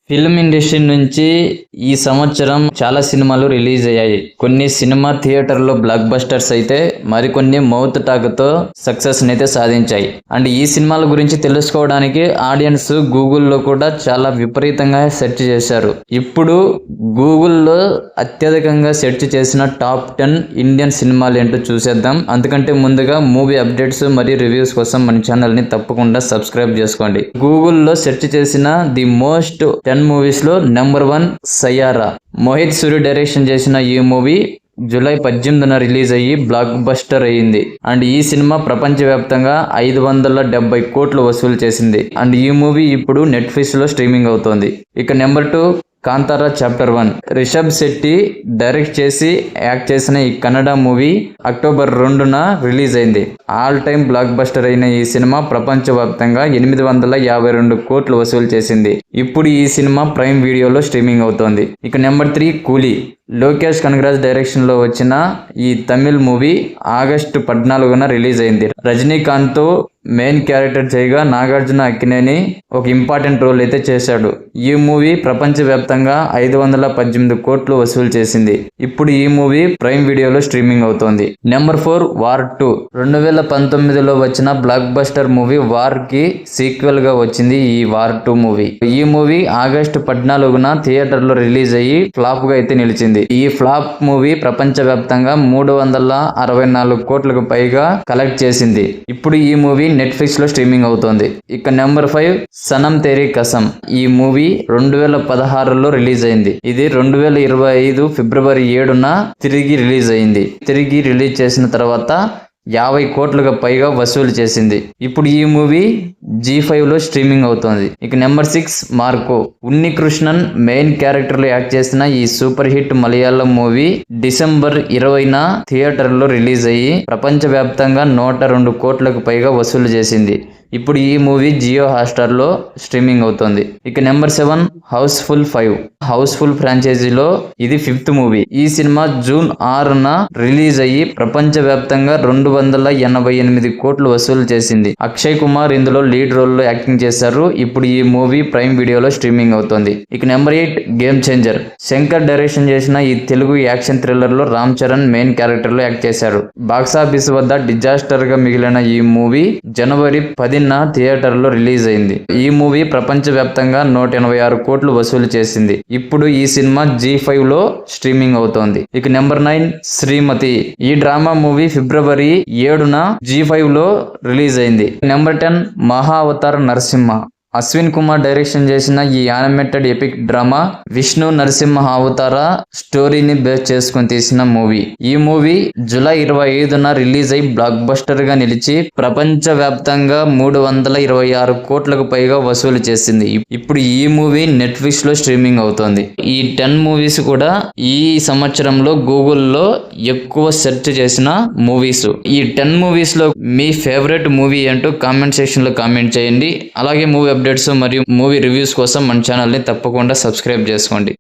Film industry నుంచి ఈ సంవత్సరం చాలా సినిమాలు రిలీజ్ అయ్యాయి. కొన్ని సినిమా థియేటర్లో బ్లాక్ బస్టర్స్ అయితే మరికొన్ని మౌత్ టాక్ తో సక్సెస్ అయితే సాధించాయి. అండ్ ఈ సినిమాల గురించి తెలుసుకోవడానికి ఆడియన్స్ గూగుల్లో కూడా చాలా విపరీతంగా సెర్చ్ చేశారు. ఇప్పుడు గూగుల్లో అత్యధికంగా సెర్చ్ చేసిన టాప్ 10 ఇండియన్ సినిమాలు ఏంటో చూసేద్దాం. అందుకంటే ముందుగా మూవీ అప్డేట్స్ మరియు రివ్యూస్ కోసం మన ఛానల్ ని తప్పకుండా సబ్స్క్రైబ్ చేసుకోండి. గూగుల్లో సెర్చ్ చేసిన ది మోస్ట్ 10 మూవీస్ లో నెంబర్ 1 సయ్యారా. మోహిత్ సూరి డైరెక్షన్ చేసిన ఈ మూవీ జూలై 18న రిలీజ్ అయ్యి బ్లాక్ బస్టర్ అయ్యింది. అండ్ ఈ సినిమా ప్రపంచవ్యాప్తంగా 570 కోట్లు వసూలు చేసింది. అండ్ ఈ మూవీ ఇప్పుడు నెట్ఫ్లిక్స్ లో స్ట్రీమింగ్ అవుతోంది. ఇక number 2 Kantara chapter 1. Rishab Shetty direct చేసి యాక్ట్ చేసిన ఈ కన్నడ మూవీ అక్టోబర్ 2న రిలీజ్ అయింది. ఆల్ టైమ్ బ్లాక్ బస్టర్ అయిన ఈ సినిమా ప్రపంచవ్యాప్తంగా 852 కోట్లు వసూలు చేసింది. ఇప్పుడు ఈ సినిమా ప్రైమ్ వీడియోలో స్ట్రీమింగ్ అవుతోంది. ఇక నెంబర్ 3 కూలీ. లోకేష్ కనగరాజ్ డైరెక్షన్ లో వచ్చిన ఈ తమిళ్ మూవీ ఆగస్టు 14న రిలీజ్ అయింది. రజనీకాంత్ తో మెయిన్ క్యారెక్టర్ చేయగా నాగార్జున అక్కినేని ఒక ఇంపార్టెంట్ రోల్ అయితే చేశాడు. ఈ మూవీ ప్రపంచవ్యాప్తంగా 518 కోట్లు వసూలు చేసింది. ఇప్పుడు ఈ మూవీ ప్రైమ్ వీడియోలో స్ట్రీమింగ్ అవుతోంది. Number 4 war 2. 2019లో వచ్చిన బ్లాక్ బస్టర్ మూవీ వార్ కి సీక్వెల్ గా వచ్చింది ఈ వార్ 2 మూవీ. ఈ మూవీ ఆగస్టు 14న థియేటర్ లో రిలీజ్ అయ్యి ఫ్లాప్ గా అయితే నిలిచింది. ఈ ఫ్లాప్ మూవీ ప్రపంచవ్యాప్తంగా 364 కోట్లకు పైగా కలెక్ట్ చేసింది. ఇప్పుడు ఈ మూవీ నెట్ఫ్లిక్స్ లో స్ట్రీమింగ్ అవుతోంది. ఇక నెంబర్ 5 సనం తేరీ కసం. ఈ మూవీ 2016లో రిలీజ్ అయింది. ఇది 2025 ఫిబ్రవరి 7న తిరిగి రిలీజ్ అయింది. తిరిగి రిలీజ్ చేసిన తర్వాత 50 కోట్లకు పైగా వసూలు చేసింది. ఇప్పుడు ఈ మూవీ G5 లో స్ట్రీమింగ్ అవుతోంది. ఇక number 6 Marco. Unni Krishnan main character లో యాక్ట్ చేసిన ఈ super hit Malayalam movie December 20న థియేటర్ లో రిలీజ్ అయ్యి ప్రపంచవ్యాప్తంగా 102 కోట్లకు పైగా వసూలు చేసింది. ఇప్పుడు ఈ మూవీ జియో హాట్‌స్టార్ లో స్ట్రీమింగ్ అవుతోంది. ఇక నెంబర్ 7 హౌస్ఫుల్ 5. హౌస్ఫుల్ ఫ్రాంచైజీలో ఇది 5th మూవీ. ఈ సినిమా జూన్ 6న రిలీజ్ అయ్యి ప్రపంచవ్యాప్తంగా 288 కోట్లు వసూలు చేసింది. అక్షయ్ కుమార్ ఇందులో లీడ్ రోల్ లో యాక్టింగ్ చేశారు. ఇప్పుడు ఈ మూవీ ప్రైమ్ వీడియోలో స్ట్రీమింగ్ అవుతోంది. ఇక number 8 game changer. Shankar direction చేసిన ఈ తెలుగు యాక్షన్ థ్రిల్లర్ లో రామ్ చరణ్ మెయిన్ క్యారెక్టర్ లో యాక్ట్ చేశారు. బాక్సాఫీస్ వద్ద డిజాస్టర్ గా మిగిలిన ఈ మూవీ జనవరి 10న థియేటర్ లో రిలీజ్ అయింది. ఈ మూవీ ప్రపంచవ్యాప్తంగా 186 కోట్లు వసూలు చేసింది. ఇప్పుడు ఈ సినిమా G5 లో స్ట్రీమింగ్ అవుతోంది. ఇక నెంబర్ 9 శ్రీమతి. ఈ డ్రామా మూవీ ఫిబ్రవరి 7న G5 లో రిలీజ్ అయింది. నెంబర్ 10 మహా అవతార్ నరసింహ. అశ్విన్ కుమార్ డైరెక్షన్ చేసిన ఈ animated epic drama Vishnu Narasimha అవతార స్టోరీని బేస్ చేసుకుని తీసిన మూవీ. ఈ మూవీ జూలై 25న రిలీజ్ అయి బ్లాక్ బస్టర్ గా నిలిచి ప్రపంచవ్యాప్తంగా 326 కోట్లకు పైగా వసూలు చేసింది. ఇప్పుడు ఈ మూవీ నెట్ఫ్లిక్స్ లో స్ట్రీమింగ్ అవుతోంది. ఈ 10 మూవీస్ కూడా ఈ సంవత్సరంలో గూగుల్లో ఎక్కువ సెర్చ్ చేసిన మూవీస్. ఈ 10 మూవీస్ లో మీ ఫేవరెట్ మూవీ ఏంటో కామెంట్ సెక్షన్ లో కామెంట్ చేయండి. అలాగే మూవీ అప్డేట్స్ మరియు మూవీ రివ్యూస్ కోసం మన ఛానల్ని తప్పకుండా సబ్స్క్రైబ్ చేసుకోండి.